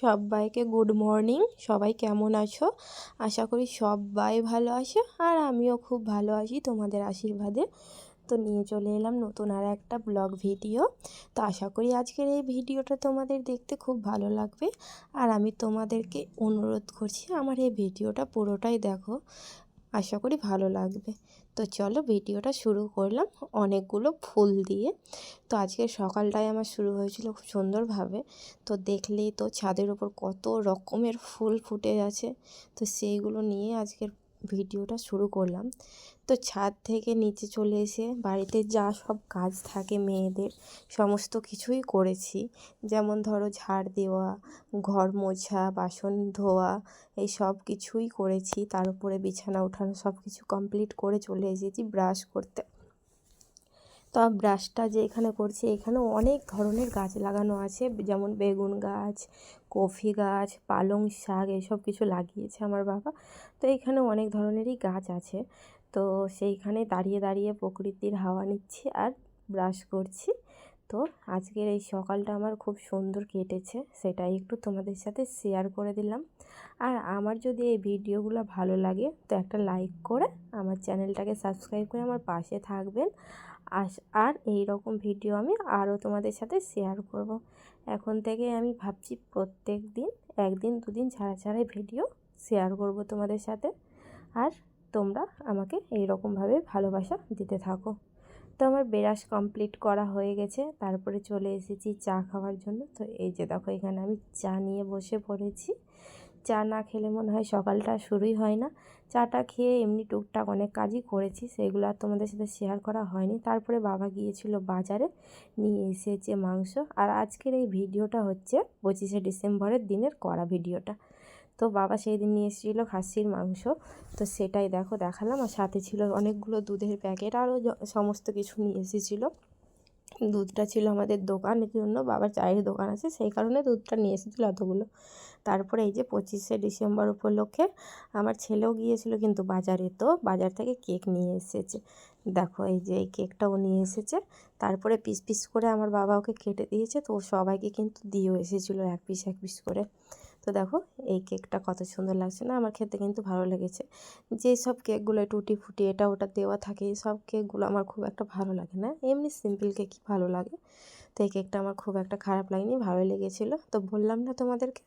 সবাইকে good morning. সবাই কেমন আছো? আশা করি সবাই ভালো আছো, আর আমিও খুব ভালো আছি তোমাদের আশীর্বাদে। তো নিয়ে চলে এলাম নতুন আর একটা ব্লগ ভিডিও। তো আশা করি আজকের এই ভিডিওটা তোমাদের দেখতে খুব ভালো লাগবে, আর আমি তোমাদেরকে অনুরোধ করছি আমার এই ভিডিওটা পুরোটাই দেখো, আশা করি ভালো লাগবে। তো চলো ভিডিওটা শুরু করলাম অনেকগুলো ফুল দিয়ে। তো আজকে সকালটাই আমার শুরু হয়েছিল খুব সুন্দরভাবে। তো দেখলেই তো ছাদের ওপর কত রকমের ফুল ফুটে আছে, তো সেইগুলো নিয়ে আজকের ভিডিওটা শুরু করলাম। তো ছাদ থেকে নিচে চলে এসে বাড়িতে যা সব কাজ থাকে মেয়েদের সমস্ত কিছুই করেছি। যেমন ধরো ঝাড় দেওয়া, ঘর মোছা, বাসন ধোয়া, এই সব কিছুই করেছি। তার উপরে বিছানা ওঠানো সব কিছু কমপ্লিট করে চলে এসেছি ব্রাশ করতে। তো ব্রাশটা যে এখানে করছি, এখানে অনেক ধরনের গাছ লাগানো আছে, যেমন বেগুন গাছ, কফি গাছ, পালং শাক, এইসব কিছু লাগিয়েছে আমার বাবা। তো এইখানে অনেক ধরনেরই গাছ আছে। তো সেইখানে দাঁড়িয়ে দাঁড়িয়ে প্রকৃতির হাওয়া নিচ্ছি আর ব্রাশ করছি। তো আজকের এই সকালটা আমার খুব সুন্দর কেটেছে, সেটাই একটু তোমাদের সাথে শেয়ার করে দিলাম। আর আমার যদি এই ভিডিওগুলো ভালো লাগে তো একটা লাইক করে আমার চ্যানেলটাকে সাবস্ক্রাইব করে আমার পাশে থাকবেন। আর এই রকম ভিডিও আমি আরও তোমাদের সাথে শেয়ার করব। এখন থেকে আমি ভাবছি প্রত্যেক দিন একদিন দুদিন ছাড়া ছাড়াই ভিডিও শেয়ার করব তোমাদের সাথে। আর তোমরা আমাকে এই রকমভাবে ভালোবাসা দিতে থাকো। তো আমার ব্রাশ কমপ্লিট করা হয়ে গেছে, তারপরে চলে এসেছি চা খাওয়ার জন্য। তো এই যে দেখো এখানে আমি চা নিয়ে বসে পড়েছি। চা না খেলে মনে হয় সকালটা শুরুই হয় না। চাটা খেয়ে এমনি টুকটাক অনেক কাজই করেছি, সেগুলো আর তোমাদের সাথে শেয়ার করা হয়নি। তারপরে বাবা গিয়েছিল বাজারে, নিয়ে এসেছে মাংস। আর আজকের এই ভিডিওটা হচ্ছে 25শে ডিসেম্বরের দিনের করা ভিডিওটা। তো বাবা সেই দিন নিয়ে এসেছিলো খাসির মাংস, তো সেটাই দেখো দেখালাম। আর সাথে ছিল অনেকগুলো দুধের প্যাকেট, আরও সমস্ত কিছু নিয়ে এসেছিলো। দুধটা ছিল আমাদের দোকানের জন্য, বাবার চায়ের দোকান আছে, সেই কারণে দুধটা নিয়ে এসেছিলো এতগুলো। তারপরে এই যে 25শে ডিসেম্বর উপলক্ষে আমার ছেলেও গিয়েছিল কিন্তু বাজারে, তো বাজার থেকে কেক নিয়ে এসেছে। দেখো এই যে এই কেকটাও নিয়ে এসেছে। তারপরে পিস পিস করে আমার বাবা ওকে কেটে দিয়েছে, তো সবাইকে কিন্তু দিয়েও এসেছিলো এক পিস করে। তো দেখো এই কেকটা কত সুন্দর লাগছে না? আমার খেতে কিন্তু ভালো লেগেছে। যেই সব কেকগুলো টুটি ফুটি এটা ওটা দেওয়া থাকে, এই সব কেকগুলো আমার খুব একটা ভালো লাগে না, এমনি সিম্পল কেকই ভালো লাগে। তো এই কেকটা আমার খুব একটা খারাপ লাগেনি, ভালোই লেগেছিলো। তো বললাম না তোমাদেরকে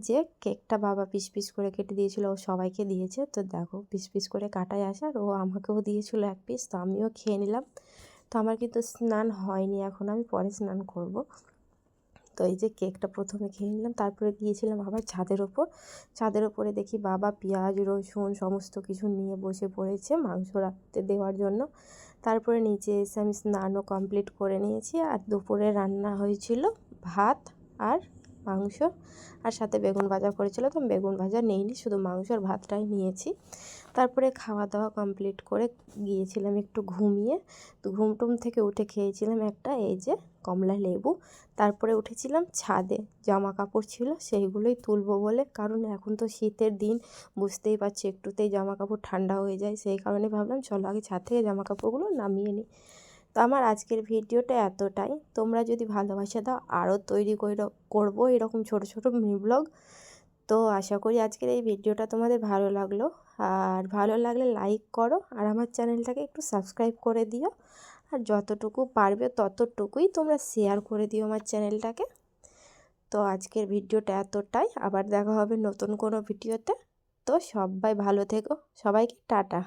যে কেকটা বাবা পিস পিস করে কেটে দিয়েছিল, ও সবাইকে দিয়েছে। তো দেখো পিস পিস করে কাটাই আসে, আর ও আমাকেও দিয়েছিল এক পিস, তো আমিও খেয়ে নিলাম। তো আমার কিন্তু স্নান হয়নি, এখন আমি পরে স্নান করব। তো এই যে কেকটা প্রথমে খেয়ে নিলাম, তারপরে গিয়েছিলাম আবার ছাদের ওপর। ছাদের ওপরে দেখি বাবা পেঁয়াজ রসুন সমস্ত কিছু নিয়ে বসে পড়েছে মাংস রাখতে দেওয়ার জন্য। তারপরে নিচে এসে আমি স্নানও কমপ্লিট করে নিয়েছি। আর দুপুরে রান্না হয়েছিল ভাত আর মাংস, আর সাথে বেগুন ভাজা করেছিল, তো বেগুন ভাজা নেইনি, শুধু মাংস আর ভাতটাই নিয়েছি। তারপরে খাওয়া দাওয়া কমপ্লিট করে গিয়েছিলাম একটু ঘুমিয়ে। তো ঘুমটুম থেকে উঠে খেয়েছিলাম একটা এই যে কমলা লেবু। তারপরে উঠেছিলাম ছাদে, জামা কাপড় ছিল সেইগুলোই তুলবো বলে, কারণ এখন তো শীতের দিন, বুঝতেই পারছি একটুতেই জামা কাপড় ঠান্ডা হয়ে যায়, সেই কারণে ভাবলাম চলো আগে ছাদ থেকে জামা কাপড়গুলো নামিয়ে নিই। তো আমার আজকের ভিডিওটা এতটাই। তোমরা যদি ভালোবাসা দাও আরও তৈরি করবো এরকম ছোট ছোট মিনি ব্লগ। তো আশা করি আজকের এই ভিডিওটা তোমাদের ভালো লাগলো, আর ভালো লাগলে লাইক করো, আর আমার চ্যানেলটাকে একটু সাবস্ক্রাইব করে দিও। আর যতটুকু পারবে ততটুকুই তোমরা শেয়ার করে দিও আমার চ্যানেলটাকে। তো আজকের ভিডিওটা এতটাই, আবার দেখা হবে নতুন কোনো ভিডিওতে। তো সবাই ভালো থেকো, সবাইকে টাটা।